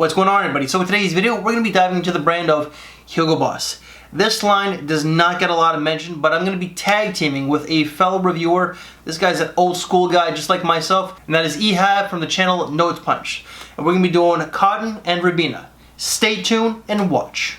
What's going on, everybody? So in today's video, we're going to be diving into the brand of Hugo Boss. This line does not get a lot of mention, but I'm going to be tag teaming with a fellow reviewer. This guy's an old school guy just like myself, and that is Ehab from the channel Notes Punch. And we're going to be doing Cotton and Verbena. Stay tuned and watch.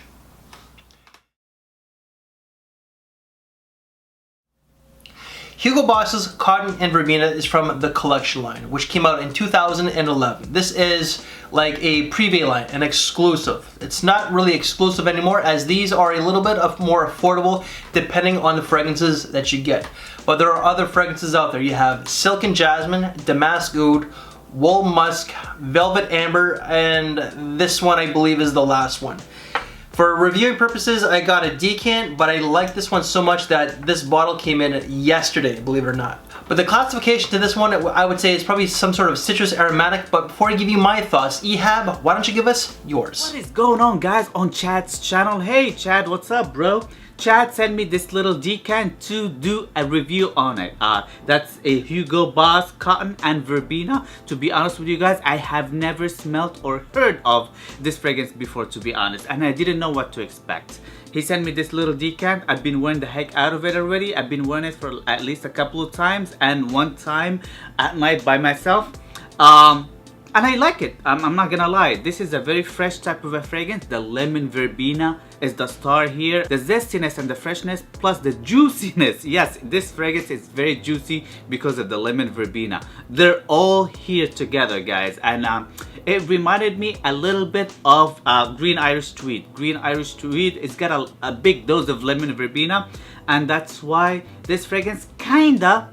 Hugo Boss's Cotton and Verbena is from the collection line, which came out in 2011. This is like a preview line, an exclusive. It's not really exclusive anymore, as these are a little bit more affordable depending on the fragrances that you get. But there are other fragrances out there. You have Silk and Jasmine, Damask Oud, Wool Musk, Velvet Amber, and this one I believe is the last one. For reviewing purposes, I got a decant, but I like this one so much that this bottle came in yesterday, believe it or not. But the classification to this one, I would say, is probably some sort of citrus aromatic. But before I give you my thoughts, Ehab, why don't you give us yours? What is going on, guys, on Chad's channel? Hey Chad, what's up, bro? Chad sent me this little decant to do a review on it. That's a Hugo Boss Cotton and Verbena. To be honest with you guys, I have never smelled or heard of this fragrance before, to be honest, and I didn't know what to expect. He sent me this little decant. I've been wearing the heck out of it already. I've been wearing it for at least a couple of times, and one time at night by myself. And I like it. I'm not gonna lie. This is a very fresh type of a fragrance. The lemon verbena is the star here. The zestiness and the freshness plus the juiciness. Yes, this fragrance is very juicy because of the lemon verbena. They're all here together, guys. And it reminded me a little bit of Green Irish Tweed. Green Irish Tweed, it's got a big dose of lemon verbena. And that's why this fragrance kinda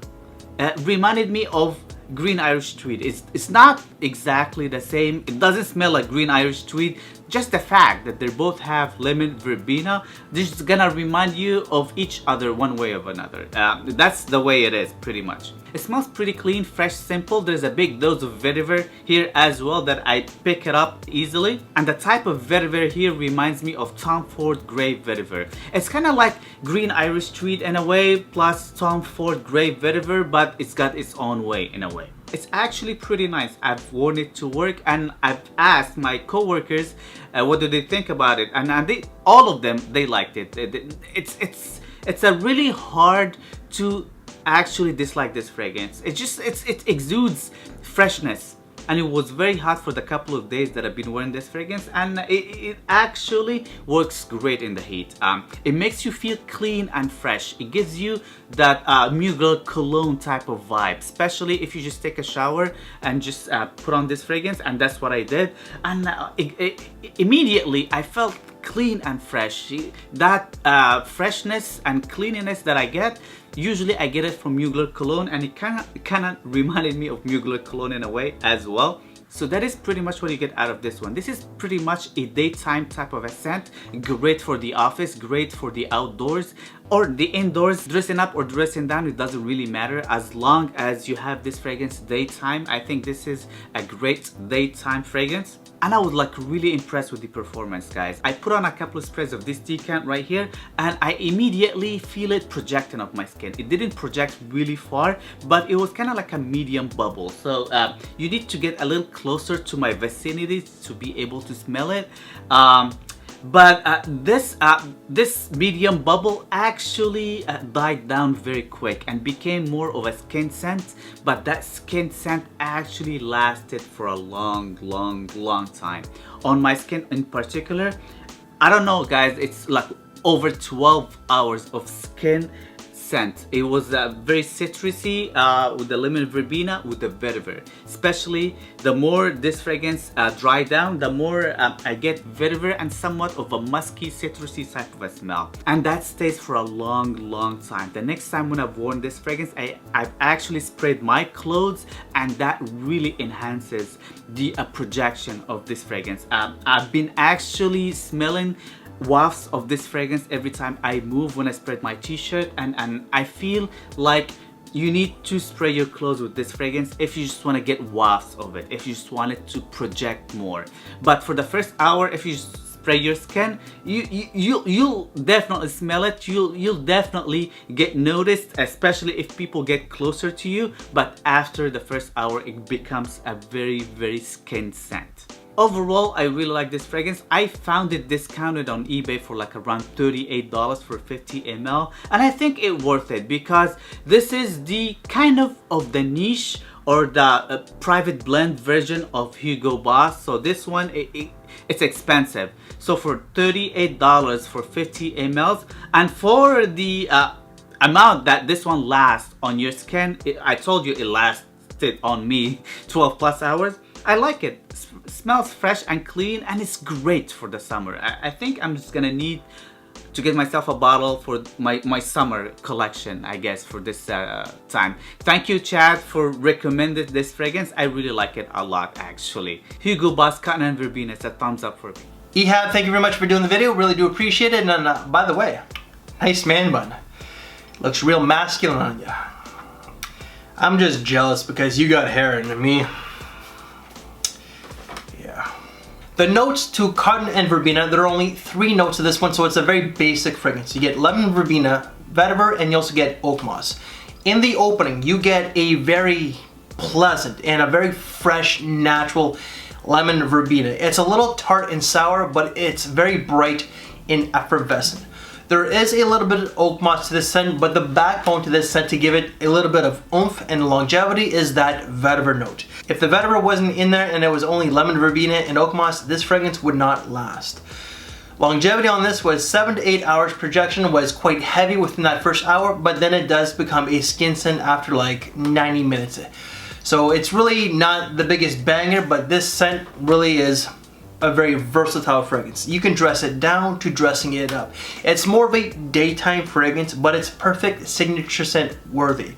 reminded me of Green Irish Tweed. It's not exactly the same. It doesn't smell like Green Irish Tweed. Just the fact that they both have lemon verbena, this is gonna remind you of each other one way or another. That's the way it is, pretty much. It smells pretty clean, fresh, simple. There's a big dose of vetiver here as well that I pick it up easily. And the type of vetiver here reminds me of Tom Ford Grey vetiver. It's kind of like Green Irish Tweed in a way, plus Tom Ford Grey vetiver, but it's got its own way in a way. It's actually pretty nice. I've worn it to work, and I've asked my co-workers what do they think about it, and all of them, they liked it. It's a really hard to actually dislike this fragrance. It exudes freshness, and it was very hot for the couple of days that I've been wearing this fragrance, and it actually works great in the heat. It makes you feel clean and fresh. It gives you that Mugler cologne type of vibe, especially if you just take a shower and just put on this fragrance, and that's what I did. And immediately I felt clean and fresh. That freshness and cleanliness that I get, usually I get it from Mugler cologne, and it kind of reminded me of Mugler cologne in a way as well. So that is pretty much what you get out of this one. This is pretty much a daytime type of a scent. Great for the office, great for the outdoors or the indoors. Dressing up or dressing down, it doesn't really matter as long as you have this fragrance daytime. I think this is a great daytime fragrance. And I was like really impressed with the performance, guys. I put on a couple of sprays of this decant right here, and I immediately feel it projecting off my skin. It didn't project really far, but it was kind of like a medium bubble. So you need to get a little closer to my vicinity to be able to smell it. But this medium bubble actually died down very quick and became more of a skin scent, but that skin scent actually lasted for a long time. On my skin in particular, I don't know, guys, it's like over 12 hours of skin scent. It was very citrusy with the lemon verbena, with the vetiver. Especially the more this fragrance dried down, the more I get vetiver and somewhat of a musky, citrusy type of a smell. And that stays for a long time. The next time when I've worn this fragrance, I've actually sprayed my clothes, and that really enhances the projection of this fragrance. I've been actually smelling wafts of this fragrance every time I move when I spread my t-shirt, and I feel like you need to spray your clothes with this fragrance if you just want to get wafts of it, if you just want it to project more. But for the first hour, if you spray your skin, you'll definitely smell it. You'll definitely get noticed, especially if people get closer to you. But after the first hour, it becomes a very skin scent. overall, I really like this fragrance. I found it discounted on eBay for like around $38 for 50 ml, and I think it worth it because this is the kind of the niche or the private blend version of Hugo Boss. So this one, it's expensive. So for $38 for 50 mls, and for the amount that this one lasts on your skin, I told you it lasted on me 12 plus hours. I like it. Smells fresh and clean, and it's great for the summer. I think I'm just gonna need to get myself a bottle for my summer collection, I guess, for this time. Thank you, Chad, for recommending this fragrance. I really like it a lot, actually. Hugo Boss Cotton Verbena, it's a thumbs up for me. Ehab, thank you very much for doing the video. Really do appreciate it. And by the way, nice man bun. Looks real masculine on you. I'm just jealous because you got hair and me. Yeah. The notes to Cotton and Verbena, there are only 3 notes to this one, so it's a very basic fragrance. You get lemon verbena, vetiver, and you also get oak moss. In the opening, you get a very pleasant and a very fresh, natural lemon verbena. It's a little tart and sour, but it's very bright and effervescent. There is a little bit of oak moss to this scent, but the backbone to this scent to give it a little bit of oomph and longevity is that vetiver note. If the vetiver wasn't in there and it was only lemon verbena and oak moss, this fragrance would not last. Longevity on this was 7 to 8 hours. Projection was quite heavy within that first hour, but then it does become a skin scent after like 90 minutes. So it's really not the biggest banger, but this scent really is a very versatile fragrance. You can dress it down to dressing it up. It's more of a daytime fragrance, but it's perfect signature scent worthy.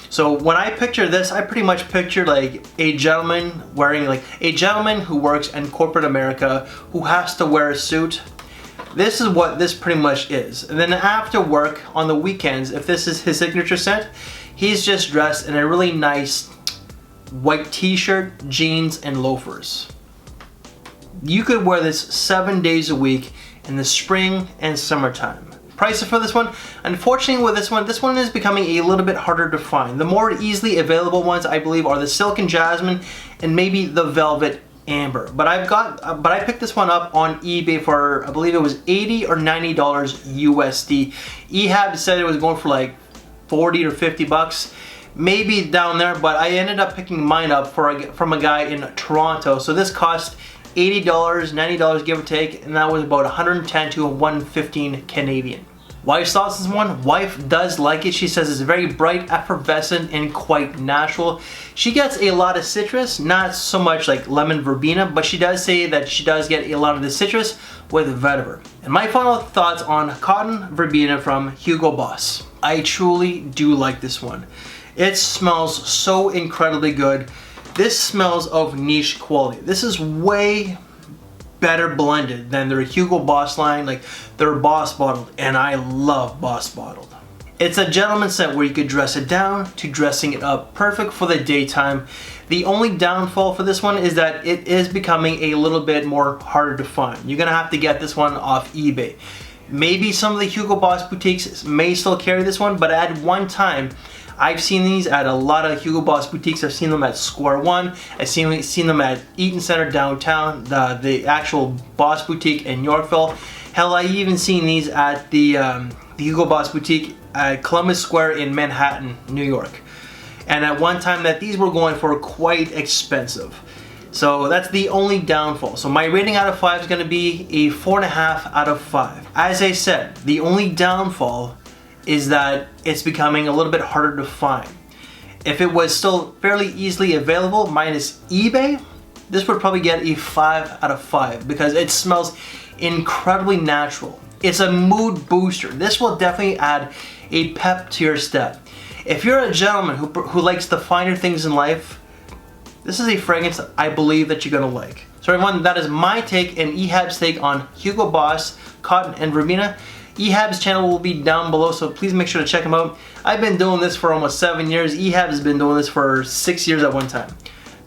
So when I picture this, I pretty much picture like a gentleman wearing, like a gentleman who works in corporate America who has to wear a suit. This is what this pretty much is. And then after work on the weekends, if this is his signature scent, he's just dressed in a really nice white t-shirt, jeans, and loafers. You could wear this 7 days a week in the spring and summertime. Prices for this one, unfortunately with this one is becoming a little bit harder to find. The more easily available ones, I believe, are the Silk and Jasmine and maybe the Velvet Amber. But I picked this one up on eBay for, I believe it was $80 or $90 USD. Ehab said it was going for like 40 or 50 bucks. Maybe down there, but I ended up picking mine up from a guy in Toronto. So this cost $80, $90 give or take, and that was about 110 to 115 Canadian. Wife's thoughts on this one? Wife does like it. She says it's very bright, effervescent, and quite natural. She gets a lot of citrus, not so much like lemon verbena, but she does say that she does get a lot of the citrus with vetiver. And my final thoughts on Cotton Verbena from Hugo Boss. I truly do like this one. It smells so incredibly good. This smells of niche quality. This is way better blended than their Hugo Boss line, like their Boss Bottled, and I love Boss Bottled. It's a gentleman's scent where you could dress it down to dressing it up, perfect for the daytime. The only downfall for this one is that it is becoming a little bit more harder to find. You're gonna have to get this one off eBay. Maybe some of the Hugo Boss boutiques may still carry this one, but at one time, I've seen these at a lot of Hugo Boss boutiques. I've seen them at Square One. I've seen them at Eaton Center downtown, the actual Boss boutique in Yorkville. Hell, I even seen these at the Hugo Boss boutique at Columbus Square in Manhattan, New York. And at one time that these were going for quite expensive. So that's the only downfall. So my rating out of 5 is going to be a 4.5 out of 5. As I said, the only downfall is that it's becoming a little bit harder to find. If it was still fairly easily available, minus eBay, this would probably get a 5 out of 5 because it smells incredibly natural. It's a mood booster. This will definitely add a pep to your step. If you're a gentleman who likes the finer things in life, this is a fragrance that I believe that you're gonna like. So everyone, that is my take and Ehab's take on Hugo Boss Cotton and Verbena. Ehab's channel will be down below, so please make sure to check him out. I've been doing this for almost 7 years. Ehab has been doing this for 6 years at one time.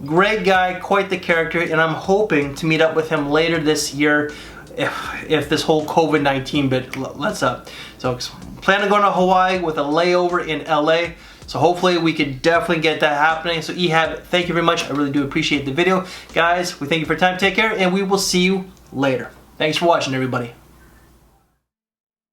Great guy, quite the character, and I'm hoping to meet up with him later this year if this whole COVID-19 bit lets up. So plan on going to Hawaii with a layover in LA. So hopefully we could definitely get that happening. So Ehab, thank you very much. I really do appreciate the video. Guys, we thank you for your time. Take care, and we will see you later. Thanks for watching, everybody.